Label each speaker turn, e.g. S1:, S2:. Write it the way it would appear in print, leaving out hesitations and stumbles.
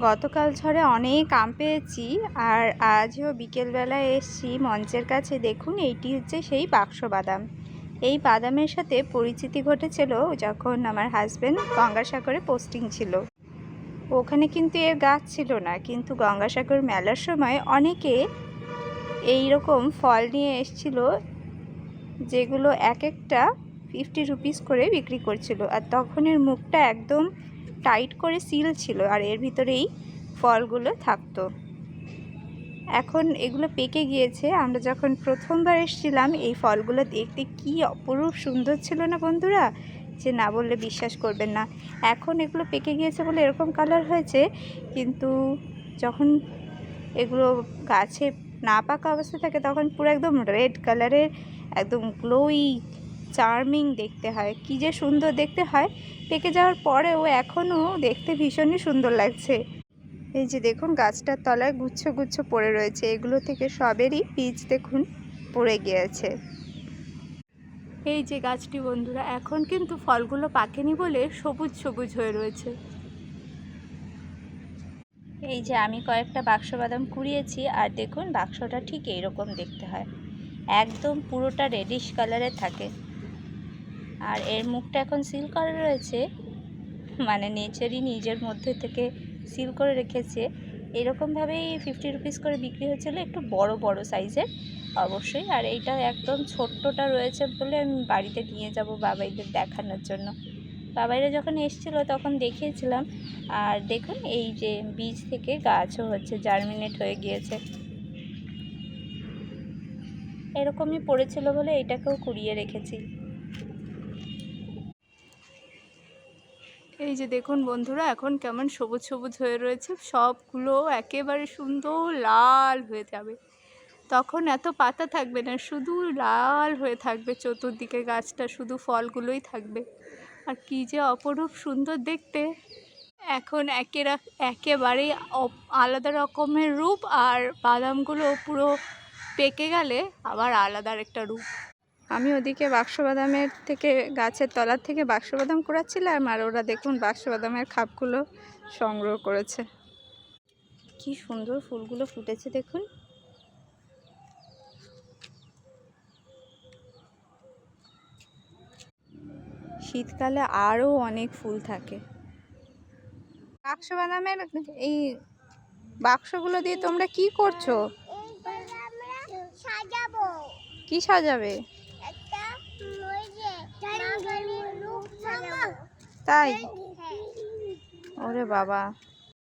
S1: গতকাল ঝড়ে অনেক আম পেয়েছি, আর আজও বিকেলবেলায় এসছি মঞ্চের কাছে। দেখুন, এইটি হচ্ছে সেই বাক্স বাদাম। এই বাদামের সাথে পরিচিতি ঘটেছিল যখন আমার হাজবেন্ড গঙ্গাসাগরে পোস্টিং ছিল। ওখানে কিন্তু এর গাছ ছিল না, কিন্তু গঙ্গাসাগর মেলার সময় অনেকে এই রকম ফল নিয়ে এসছিল, যেগুলো এক একটা 50 রুপিস করে বিক্রি করছিল। আর তখন এর মুখটা একদম টাইট করে সিল ছিল, আর এর ভিতরেই ফলগুলো থাকতো। এখন এগুলো পেকে গিয়েছে। আমরা যখন প্রথমবার এসেছিলাম এই ফলগুলো দেখতে কি অপরূপ সুন্দর ছিল না বন্ধুরা, যে না বললে বিশ্বাস করবেন না। এখন এগুলো পেকে গিয়েছে বলে এরকম কালার হয়েছে, কিন্তু যখন এগুলো গাছে না পাকা অবস্থা থাকে তখন পুরো একদম রেড কালারের, একদম গ্লোই চার্মিং দেখতে হয়। কী যে সুন্দর দেখতে হয়। পেকে যাওয়ার পরেও এখনও দেখতে ভীষণই সুন্দর লাগছে। এই যে দেখুন, গাছটার তলায় গুচ্ছ গুচ্ছ পড়ে রয়েছে, এগুলো থেকে সবেরই বীজ দেখুন পড়ে গিয়েছে। এই যে গাছটি বন্ধুরা, এখন কিন্তু ফলগুলো পাকেনি বলে সবুজ সবুজ হয়ে রয়েছে। এই যে আমি কয়েকটা বাক্স বাদাম কুড়িয়েছি, আর দেখুন বাক্সটা ঠিক এইরকম দেখতে হয়, একদম পুরোটা রেডিশ কালারের থাকে। আর এর মুখটা এখন সিল করা রয়েছে, মানে নেচারই নিজের মধ্যে থেকে সিল করে রেখেছে। এরকমভাবেই 50 রুপিস করে বিক্রি হচ্ছিলো, একটু বড় বড় সাইজের অবশ্যই। আর এইটা একদম ছোট্টটা রয়েছে বলে আমি বাড়িতে নিয়ে যাব বাবাইদের দেখানোর জন্য। বাবাইরা যখন এসেছিলো তখন দেখিয়েছিলাম। আর দেখুন, এই যে বীজ থেকে গাছও হচ্ছে, জার্মিনেট হয়ে গিয়েছে। এরকমই পড়েছিল বলে এটাকেও কুড়িয়ে রেখেছি। এই যে দেখুন বন্ধুরা, এখন কেমন সবুজ সবুজ হয়ে রয়েছে, সবগুলো একেবারে সুন্দর লাল হয়ে যাবে। তখন এত পাতা থাকবে না, শুধু লাল হয়ে থাকবে চতুর্দিকে গাছটা, শুধু ফলগুলোই থাকবে। আর কি যে অপরূপ সুন্দর দেখতে। এখন একেবারেই আলাদা রকমের রূপ, আর বাদামগুলো পুরো পেকে গেলে আবার আলাদা একটা রূপ। আমি ওদিকে বাক্স বাদামের থেকে, গাছের তলার থেকে বাক্স বাদাম কুড়াচ্ছিলাম, আর ওরা দেখুন বাক্স বাদামের খাপগুলো সংগ্রহ করেছে। কি সুন্দর ফুলগুলো ফুটেছে দেখুন। শীতকালে আরও অনেক ফুল থাকে। বাক্স বাদামের এই বাক্সগুলো দিয়ে তোমরা কি করছো? কি সাজাবে? তাই? ওরে বাবা।